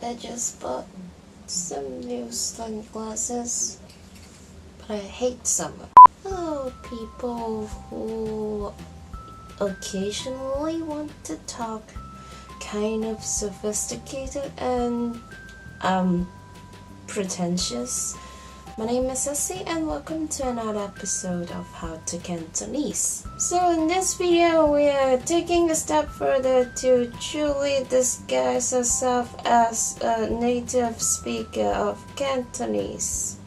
I just bought some new sunglasses, but I hate summer. Hello, people who occasionally want to talk kind of sophisticated and pretentious. My name is Ceci and welcome to another episode of How to Cantonese. So in this video we are taking a step further to truly disguise ourselves as a native speaker of Cantonese.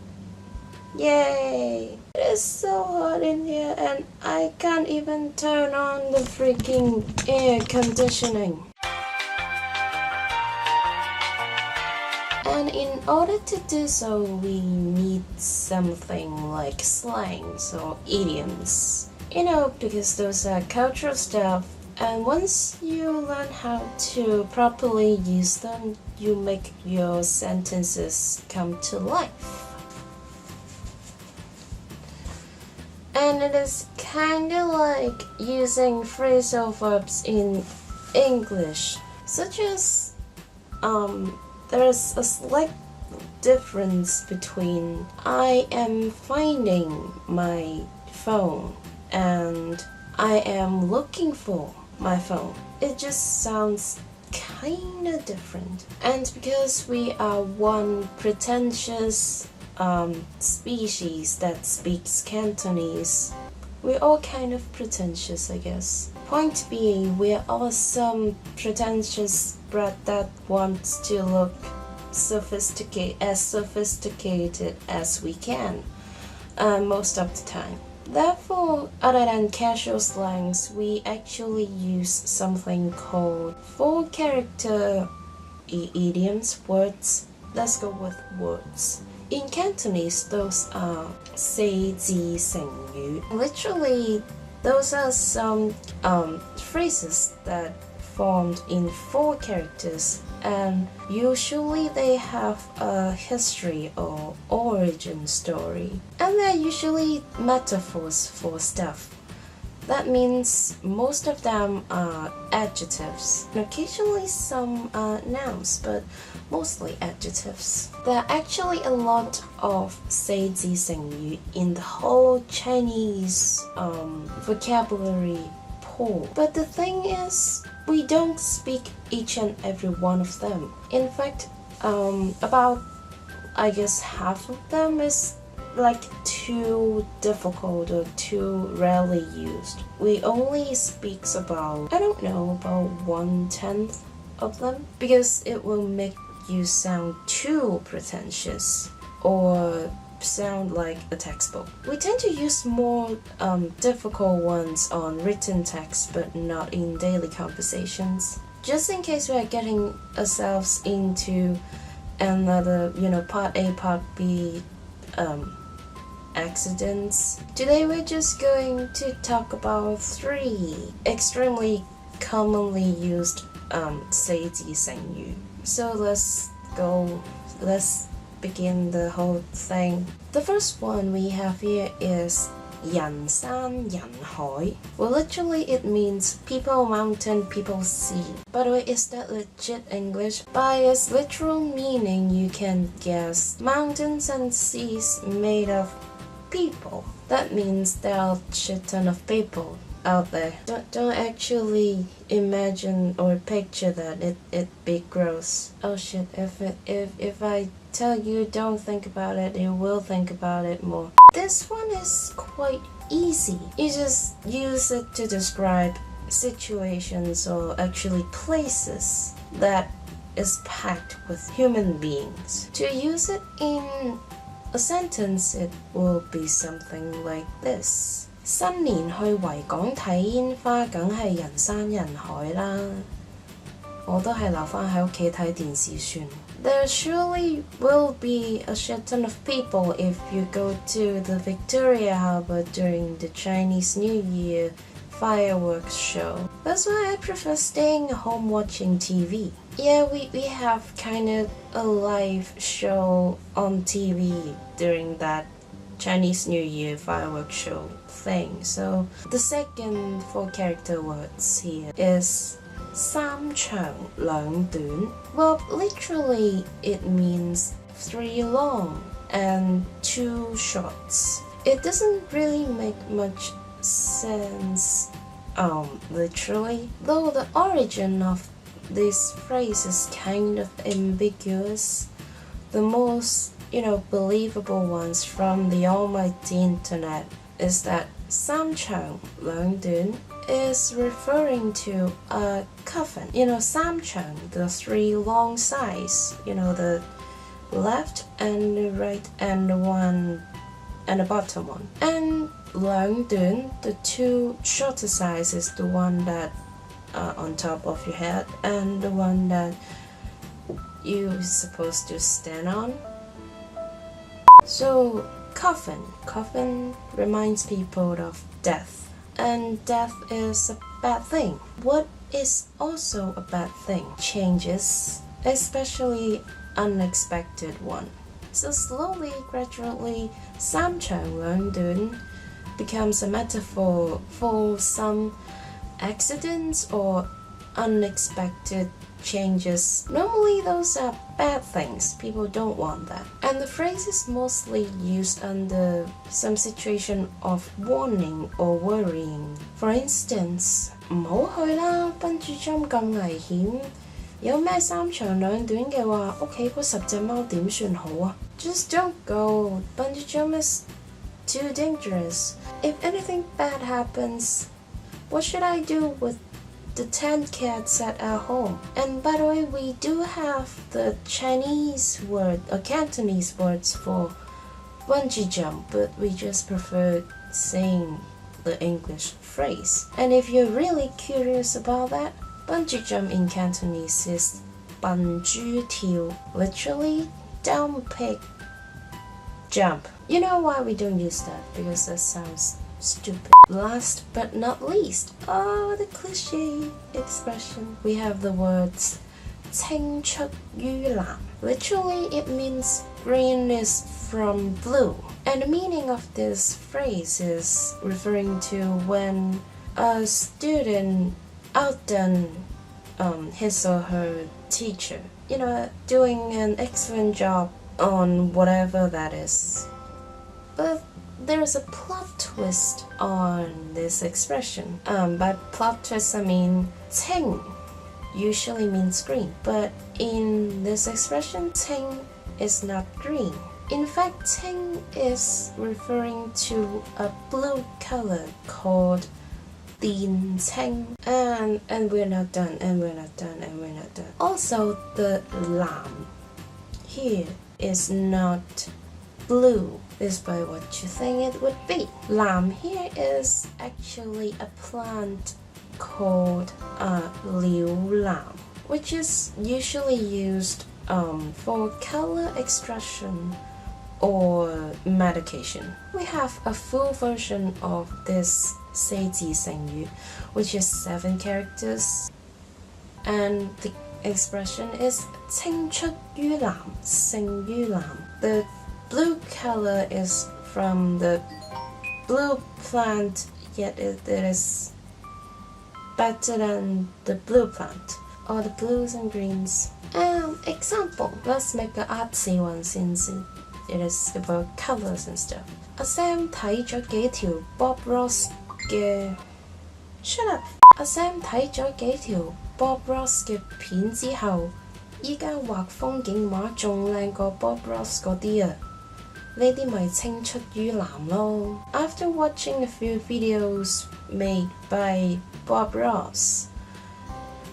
Yay! It is so hot in here and I can't even turn on the freaking air conditioning. And in order to do so, we need something like slangs or idioms. You know, because those are cultural stuff, and once you learn how to properly use them, you make your sentences come to life. And it is kinda like using phrasal verbs in English, such as, there's a slight difference between I am finding my phone and I am looking for my phone. It just sounds kinda different. And because we are one pretentious species that speaks Cantonese, we're all kind of pretentious, I guess. Point being, we're all some pretentious brat that wants to look sophisticated as we can most of the time. Therefore, other than casual slangs, we actually use something called 4-character idioms, words. Let's go with words. In Cantonese, those are 四字成語. Literally, those are some phrases that formed in 4 characters, and usually they have a history or origin story, and they're usually metaphors for stuff. That means most of them are adjectives. Occasionally some are nouns, but mostly adjectives. There are actually a lot of 四字成語 in the whole Chinese vocabulary pool. But the thing is, we don't speak each and every one of them. In fact, about, I guess, half of them is like too difficult or too rarely used. We only speak about, I don't know, about 1/10 of them, because it will make you sound too pretentious or sound like a textbook. We tend to use more difficult ones on written text, but not in daily conversations. Just in case we are getting ourselves into another, part A, part B accidents. Today we're just going to talk about 3 extremely commonly used 四字成語. So let's begin the whole thing. The first one we have here is 人山人海. Well, literally it means people mountain, people sea. By the way, is that legit English? By its literal meaning, you can guess mountains and seas made of people. That means there are a shit ton of people out there. Don't actually imagine or picture that. It'd be gross. Oh shit, if I tell you don't think about it, you will think about it more. This one is quite easy. You just use it to describe situations or actually places that is packed with human beings. To use it in a sentence, it will be something like this. 新年去維港睇煙花，梗係人山人海啦。我都係留返喺屋企睇電視算。There surely will be a shit ton of people if you go to the Victoria Harbour during the Chinese New Year fireworks show. That's why I prefer staying home watching TV. Yeah, we have kind of a live show on TV during that Chinese New Year fireworks show thing. So the second 4-character words here is 三長兩短. Well, literally it means 3 long and 2 shorts. It doesn't really make much sense literally, though the origin of this phrase is kind of ambiguous. The most, believable ones from the almighty internet is that 三長兩短 is referring to a coffin. 三長, the 3 long sides, the left and the right and the one and the bottom one. And 兩短, the 2 shorter sides, is the one that on top of your head and the one that you're supposed to stand on. So coffin reminds people of death, and death is a bad thing. What is also a bad thing? Changes, especially unexpected one. So slowly, gradually, 三長兩短 becomes a metaphor for some accidents or unexpected changes. Normally those are bad things. People don't want that. And the phrase is mostly used under some situation of warning or worrying. For instance, 唔好去啦，笨豬跳咁危險。有咩三長兩短嘅話，屋企嗰10隻貓點算好啊？ Just don't go. Bungee jump is too dangerous. If anything bad happens, what should I do with the 10 cats at our home? And by the way, we do have the Chinese word or Cantonese words for bungee jump, but we just prefer saying the English phrase. And if you're really curious about that, bungee jump in Cantonese is 笨豬跳, literally down pig jump. You know why we don't use that? Because that sounds stupid. Last but not least, the cliche expression. We have the words 青出於藍. Literally, it means green is from blue. And the meaning of this phrase is referring to when a student outdone his or her teacher, doing an excellent job on whatever that is. But there's a plot twist on this expression. By plot twist, I mean 青 usually means green, but in this expression, 青 is not green. In fact, 青 is referring to a blue color called 電青. And we're not done, and we're not done, and we're not done. Also, the 藍 here is not blue, despite what you think it would be. 藍 here is actually a plant called 榴藍, which is usually used for color expression or medication. We have a full version of this 四字成語, which is 7 characters, and the expression is 青出於藍勝於藍. The blue color is from the blue plant, yet it is better than the blue plant, or the blues and greens. Example, let's make an artsy one since it is about colors and stuff. A Sam 睇咗幾條 Bob Ross 嘅 Shut up! A Sam 睇咗幾條 Bob Ross 嘅片之後，依家畫風景畫仲靚過 Bob Ross 嗰啲啊！呢啲咪青出於藍咯。After watching a few videos made by Bob Ross,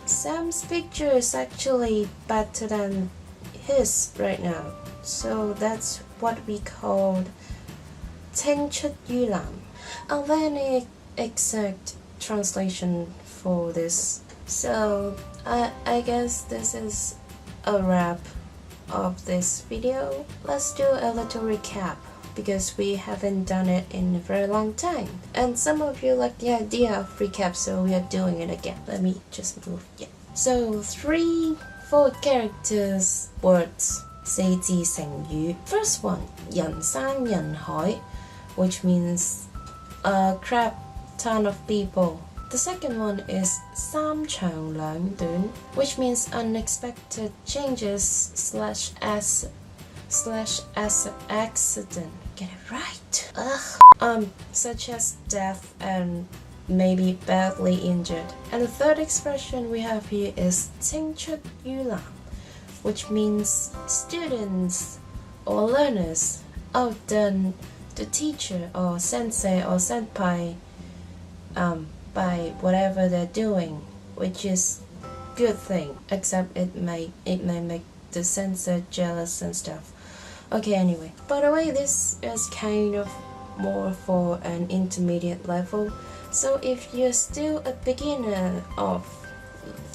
Sam's picture is actually better than his right now. So that's what we called 青出於藍. And then the exact translation for this. So I guess this is a wrap of this video. Let's do a little recap because we haven't done it in a very long time. And some of you like the idea of recap, so we are doing it again. Let me just move. Yeah. So 4 characters words. 四字成語. First one, 人山人海, which means a crap ton of people The second one is 三長兩短, which means unexpected changes slash accident. Get it right. Ugh. Such as death and maybe badly injured. And the third expression we have here is 青出於藍, which means students or learners outdone the teacher or sensei or senpai by whatever they're doing, which is good thing, except it may make the sensei jealous and stuff. Okay, anyway. By the way, this is kind of more for an intermediate level, so if you're still a beginner of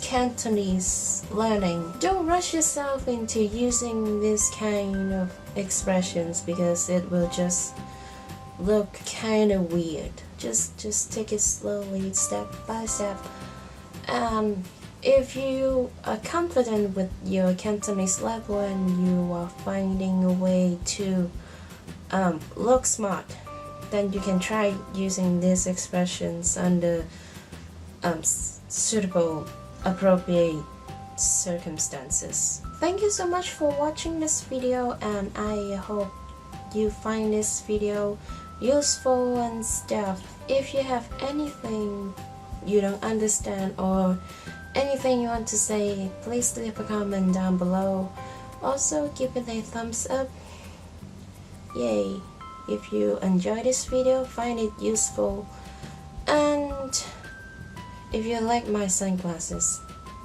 Cantonese learning, don't rush yourself into using this kind of expressions because it will just look kind of weird. Just take it slowly, step by step. If you are confident with your Cantonese level and you are finding a way to look smart, then you can try using these expressions under suitable, appropriate circumstances. Thank you so much for watching this video, and I hope you find this video useful and stuff. If you have anything you don't understand or anything you want to say, please leave a comment down below. Also, give it a thumbs up. Yay! If you enjoy this video, find it useful, and if you like my sunglasses,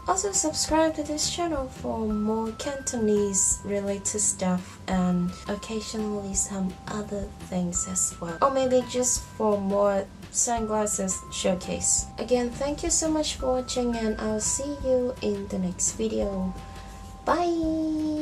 also subscribe to this channel for more Cantonese related stuff and occasionally some other things as well, or maybe just for more sunglasses showcase. Again, thank you so much for watching, and I'll see you in the next video. Bye!